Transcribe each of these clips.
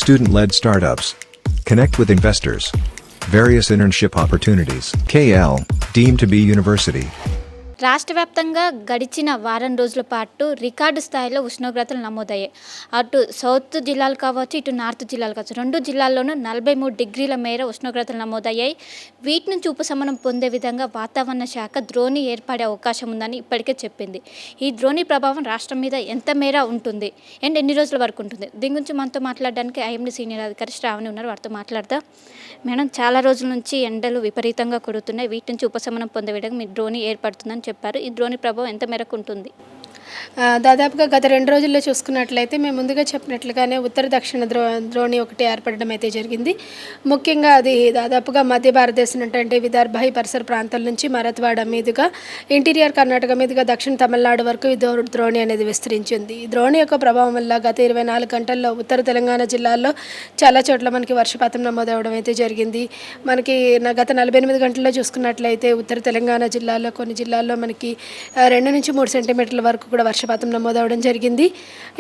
student-led startups. Connect with investors. Various internship opportunities. KL, deemed to be university. రాష్ట్ర వ్యాప్తంగా గడిచిన వారం రోజుల పాటు రికార్డు స్థాయిలో ఉష్ణోగ్రతలు నమోదయ్యాయి. అటు సౌత్ జిల్లాలు కావచ్చు, ఇటు నార్త్ జిల్లాలు కావచ్చు, రెండు జిల్లాల్లోనూ 43 డిగ్రీల మేర ఉష్ణోగ్రతలు నమోదయ్యాయి. వీటి నుంచి ఉపశమనం పొందే విధంగా వాతావరణ శాఖ ద్రోణి ఏర్పడే అవకాశం ఉందని ఇప్పటికే చెప్పింది. ఈ ద్రోణి ప్రభావం రాష్ట్రం మీద ఎంత మేర ఉంటుంది అండ్ ఎన్ని రోజుల వరకు ఉంటుంది, దీని గురించి మనతో మాట్లాడడానికి ఐఎండీ సీనియర్ అధికారి శ్రావణి ఉన్నారు. వారితో మాట్లాడతా. మేడం, చాలా రోజుల నుంచి ఎండలు విపరీతంగా కొడుతున్నాయి. వీటి నుంచి ఉపశమనం పొందే విధంగా మీ ద్రోణి ఏర్పడుతుందని చెప్పారు. ఈ ద్రోణి ప్రభావం ఎంత మేరకు ఉంటుంది? దాదాపుగా గత 2 రోజుల్లో చూసుకున్నట్లయితే మేము ముందుగా చెప్పినట్లుగానే ఉత్తర దక్షిణ ద్రోణి ఒకటి ఏర్పడడం అయితే జరిగింది. ముఖ్యంగా అది దాదాపుగా మధ్య భారతదేశం అంటే విదర్భ ఈ పరిసర ప్రాంతాల నుంచి మరత్వాడ మీదుగా ఇంటీరియర్ కర్ణాటక మీదుగా దక్షిణ తమిళనాడు వరకు ఈ ద్రోణి అనేది విస్తరించింది. ఈ ద్రోణి యొక్క ప్రభావం వల్ల గత 24 గంటల్లో ఉత్తర తెలంగాణ జిల్లాల్లో చాలా చోట్ల మనకి వర్షపాతం నమోదవడం అయితే జరిగింది. మనకి గత 48 గంటల్లో చూసుకున్నట్లయితే ఉత్తర తెలంగాణ జిల్లాలో కొన్ని జిల్లాల్లో మనకి 2 నుంచి 3 సెంటీమీటర్ల వరకు కూడా వర్షపాతం నమోదవడం జరిగింది.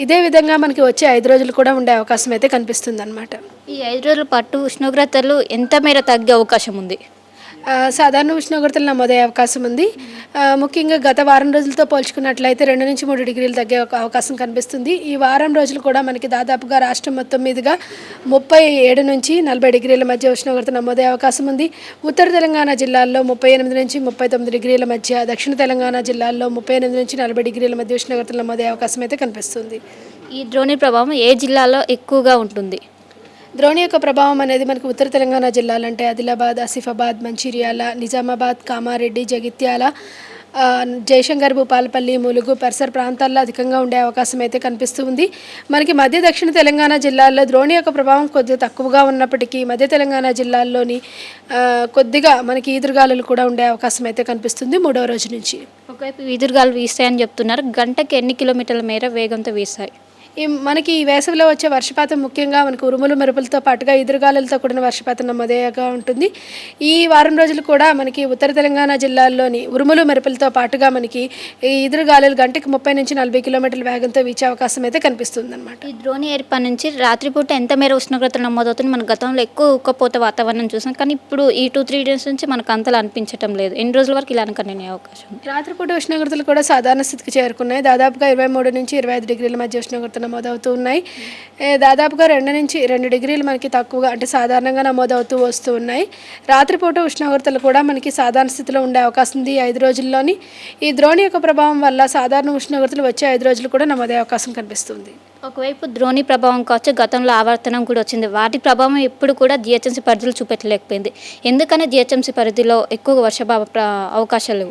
ఇదే విధంగా మనకి వచ్చే 5 రోజులు కూడా ఉండే అవకాశం అయితే కనిపిస్తుంది అన్నమాట. ఈ 5 రోజుల పాటు ఉష్ణోగ్రతలు ఎంత మేర తగ్గే అవకాశం ఉంది? సాధారణ ఉష్ణోగ్రతలు నమోదయ్యే అవకాశం ఉంది. ముఖ్యంగా గత వారం రోజులతో పోల్చుకున్నట్లయితే 2 నుంచి 3 డిగ్రీలు తగ్గే అవకాశం కనిపిస్తుంది. ఈ వారం రోజులు కూడా మనకి దాదాపుగా రాష్ట్రం మొత్తం మీదుగా 37 నుంచి 40 డిగ్రీల మధ్య ఉష్ణోగ్రత నమోదయ్యే అవకాశం ఉంది. ఉత్తర తెలంగాణ జిల్లాల్లో 38 నుంచి 39 డిగ్రీల మధ్య, దక్షిణ తెలంగాణ జిల్లాల్లో 38 నుంచి 40 డిగ్రీల మధ్య ఉష్ణోగ్రతలు నమోదయ్యే అవకాశం అయితే కనిపిస్తుంది. ఈ ద్రోణి ప్రభావం ఏ జిల్లాలో ఎక్కువగా ఉంటుంది? ద్రోణి యొక్క ప్రభావం అనేది మనకు ఉత్తర తెలంగాణ జిల్లాలంటే ఆదిలాబాద్, ఆసిఫాబాద్, మంచిర్యాల, నిజామాబాద్, కామారెడ్డి, జగిత్యాల, జయశంకర్, భూపాలపల్లి, ములుగు పరిసర ప్రాంతాల్లో అధికంగా ఉండే అవకాశం అయితే కనిపిస్తూ ఉంది. మనకి మధ్య దక్షిణ తెలంగాణ జిల్లాల్లో ద్రోణి యొక్క ప్రభావం కొద్దిగా తక్కువగా ఉన్నప్పటికీ మధ్య తెలంగాణ జిల్లాల్లోని కొద్దిగా మనకి ఈదురుగాలులు కూడా ఉండే అవకాశం అయితే కనిపిస్తుంది 3వ రోజు నుంచి. ఒకవైపు ఈదురుగాలు వీస్తాయని చెప్తున్నారు. గంటకి ఎన్ని కిలోమీటర్ల మేర వేగంతో వీస్తాయి? మనకి ఈ వేసవిలో వచ్చే వర్షపాతం ముఖ్యంగా మనకు ఉరుములు మెరుపులతో పాటుగా ఎదురుగాలులతో కూడిన వర్షపాతం నమోదయ్యగా ఉంటుంది. ఈ వారం రోజులు కూడా మనకి ఉత్తర తెలంగాణ జిల్లాల్లోని ఉరుములు మెరుపులతో పాటుగా మనకి ఈ ఎదురుగాలులు గంటకి 30 నుంచి 40 కిలోమీటర్ల వేగంతో వీచే అవకాశం అయితే కనిపిస్తుంది అన్నమాట. ఈ ద్రోణి ఏర్పడి నుంచి రాత్రిపూట ఎంత మేర ఉష్ణోగ్రతలు నమోదవుతుంది? మన గతంలో ఎక్కువ ఉక్కపోత వాతావరణం చూసాం, కానీ ఇప్పుడు ఈ 2-3 డేస్ నుంచి మనకు అంతలా అనిపించడం లేదు. ఎన్ని రోజుల వరకు ఇలా కంటిన్యూ అవకాశం ఉంది? రాత్రిపూట ఉష్ణోగ్రతలు కూడా సాధారణ స్థితికి చేరుకున్నాయి. దాదాపుగా 23 నుంచి 25 డిగ్రీల మధ్య ఉష్ణోగ్రత నమోదవుతూ ఉన్నాయి. దాదాపుగా 2 నుంచి 2 డిగ్రీలు మనకి తక్కువగా అంటే సాధారణంగా నమోదవుతూ వస్తూ ఉన్నాయి. రాత్రిపూట ఉష్ణోగ్రతలు కూడా మనకి సాధారణ స్థితిలో ఉండే అవకాశం ఉంది 5 రోజుల్లోని. ఈ ద్రోణి యొక్క ప్రభావం వల్ల సాధారణ ఉష్ణోగ్రతలు వచ్చే 5 రోజులు కూడా నమోదయ్యే అవకాశం కనిపిస్తుంది. ఒకవైపు ద్రోణి ప్రభావం కావచ్చు, గతంలో ఆవర్తనం కూడా వచ్చింది. వాటి ప్రభావం ఎప్పుడు కూడా జిహెచ్ఎంసీ పరిధిలో చూపెట్టలేకపోయింది. ఎందుకని జిహెచ్ఎంసీ పరిధిలో ఎక్కువ వర్షపాత అవకాశాలు?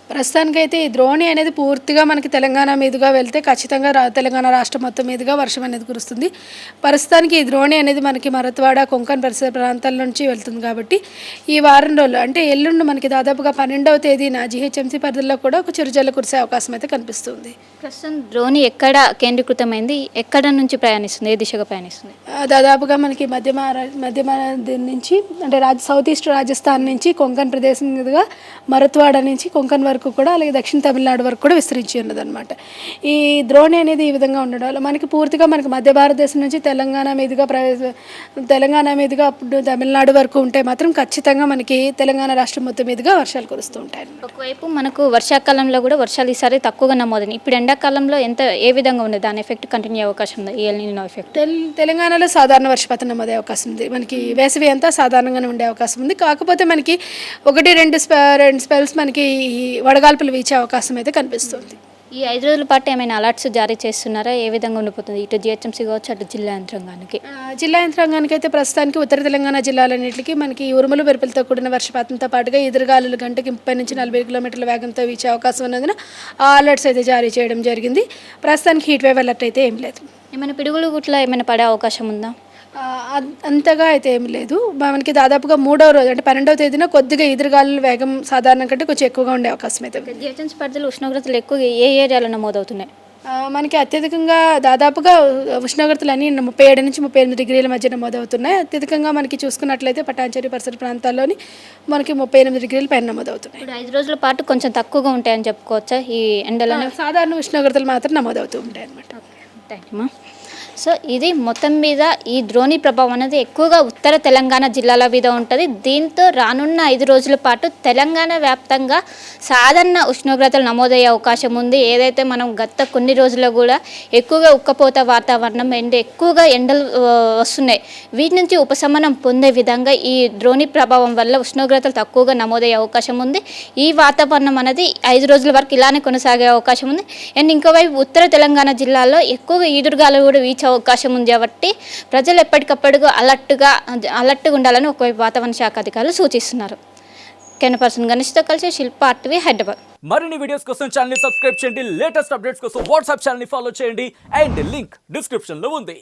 ప్రస్తుతానికైతే ఈ ద్రోణి అనేది పూర్తిగా మనకి తెలంగాణ మీదుగా వెళ్తే ఖచ్చితంగా తెలంగాణ రాష్ట్రం మొత్తం మీదుగా వర్షం అనేది కురుస్తుంది. ప్రస్తుతానికి ఈ ద్రోణి అనేది మనకి మరత్వాడ, కొంకణ్ పరిసర ప్రాంతాల నుంచి వెళ్తుంది కాబట్టి ఈ వారం రోజులు అంటే ఎల్లుండి మనకి దాదాపుగా 12వ తేదీన జిహెచ్ఎంసీ పరిధిలో కూడా ఒక చిరుజల్లు కురిసే అవకాశం అయితే కనిపిస్తుంది. ప్రస్తుతం ద్రోణి ఎక్కడ కేంద్రీకృతమైంది, ఎక్కడ నుంచి ప్రయాణిస్తుంది, ఏ దిశగా ప్రయాణిస్తుంది? దాదాపుగా మనకి మధ్య నుంచి అంటే సౌత్ ఈస్ట్ రాజస్థాన్ నుంచి కొంకణ్ ప్రదేశం మీదుగా మరత్వాడ నుంచి కొంకణ్ వరకు కూడా, అలాగే దక్షిణ తమిళనాడు వరకు కూడా విస్తరించి ఉన్నదన్నమాట. ఈ ద్రోణి అనేది ఈ విధంగా ఉండడం వల్ల మనకి పూర్తిగా మనకి మధ్య భారతదేశం నుంచి తెలంగాణ మీదుగా అప్పుడు తమిళనాడు వరకు ఉంటే మాత్రం ఖచ్చితంగా మనకి తెలంగాణ రాష్ట్రం మొత్తం మీదుగా వర్షాలు కురుస్తూ ఉంటాయి. ఒకవైపు మనకు వర్షాకాలంలో కూడా వర్షాలు ఈసారి తక్కువగా నమోదైంది. ఇప్పుడు ఎండాకాలంలో ఏ విధంగా ఉంది? దాని ఎఫెక్ట్ కంటిన్యూ అయ్యే అవకాశం ఉంది? ఈ ఎల్నినో ఎఫెక్ట్ తెలంగాణలో సాధారణ వర్షపాతం నమోదే అవకాశం ఉంది. మనకి వేసవి అంతా సాధారణంగానే ఉండే అవకాశం ఉంది. కాకపోతే మనకి 1-2 స్పెల్స్ మనకి వడగాల్పులు వీచే అవకాశం అయితే కనిపిస్తుంది. ఈ 5 రోజుల పాటు ఏమైనా అలర్ట్స్ జారీ చేస్తున్నారా? ఏ విధంగా ఉండిపోతుంది ఇటు జిహెచ్ఎంసీ కావచ్చు, అటు జిల్లా యంత్రాంగానికి అయితే ప్రస్తుతానికి ఉత్తర తెలంగాణ జిల్లాలన్నింటికి మనకి ఉరుములు మెరుపులతో కూడిన వర్షపాతంతో పాటుగా ఎదురుగాలులు గంటకి 30 నుంచి 40 కిలోమీటర్ల వేగంతో వీచే అవకాశం ఉన్నందున ఆ అలర్ట్స్ అయితే జారీ చేయడం జరిగింది. ప్రస్తుతానికి హీట్ వేవ్ అలర్ట్ అయితే ఏం లేదు. ఏమైనా పిడుగులు గుట్ల ఏమైనా పడే అవకాశం ఉందా? అంతగా అయితే ఏమి లేదు. మనకి దాదాపుగా 3వ రోజు అంటే 12వ తేదీన కొద్దిగా ఎదురుగాలుల వేగం సాధారణం కంటే కొంచెం ఎక్కువగా ఉండే అవకాశం అయితే. జిహెచ్ఎంసీ పరిధిలో ఉష్ణోగ్రతలు ఎక్కువ ఏ ఏరియాలో నమోదవుతున్నాయి? మనకి అత్యధికంగా దాదాపుగా ఉష్ణోగ్రతలు అన్నీ 37 నుంచి 38 డిగ్రీల మధ్య నమోదవుతున్నాయి. అత్యధికంగా మనకి చూసుకున్నట్లయితే పటాన్చెరు పరిసర ప్రాంతాల్లోని మనకి 38 డిగ్రీల పైన నమోదవుతున్నాయి. ఇప్పుడు 5 రోజుల పాటు కొంచెం తక్కువగా ఉంటాయని చెప్పుకోవచ్చా? ఈ ఎండలో సాధారణ ఉష్ణోగ్రతలు మాత్రం నమోదవుతూ ఉంటాయి అన్నమాట. థ్యాంక్ యూ మా. సో ఇది మొత్తం మీద ఈ ద్రోణి ప్రభావం అనేది ఎక్కువగా ఉత్తర తెలంగాణ జిల్లాల మీద ఉంటుంది. దీంతో రానున్న 5 రోజుల పాటు తెలంగాణ వ్యాప్తంగా సాధారణ ఉష్ణోగ్రతలు నమోదయ్యే అవకాశం ఉంది. ఏదైతే మనం గత కొన్ని రోజుల్లో కూడా ఎక్కువగా ఉక్కపోత వాతావరణం ఎక్కువగా ఎండలు వస్తున్నాయి, వీటి నుంచి ఉపశమనం పొందే విధంగా ఈ ద్రోణి ప్రభావం వల్ల ఉష్ణోగ్రతలు తక్కువగా నమోదయ్యే అవకాశం ఉంది. ఈ వాతావరణం అనేది 5 రోజుల వరకు ఇలానే కొనసాగే అవకాశం ఉంది. అండ్ ఇంకోవైపు ఉత్తర తెలంగాణ జిల్లాలో ఎక్కువగా ఈదురుగాలు కూడా వీచే అవకాశం ఉంది. కాబట్టి ప్రజలు ఎప్పటికప్పుడు అలర్ట్గా ఉండాలని ఒకవైపు వాతావరణ శాఖ అధికారులు సూచిస్తున్నారు. కెన్ పర్సన్ గణేష్తో కలిసి శిల్ప ఆర్టీవీ హైదరాబాద్. మరిన్ని వీడియోస్ కోసం ఛానల్ ని సబ్స్క్రైబ్ చేయండి, లేటెస్ట్ అప్డేట్స్ కోసం వాట్సాప్ ఛానల్ ని ఫాలో చేయండి అండ్ లింక్ డిస్క్రిప్షన్ లో ఉంది.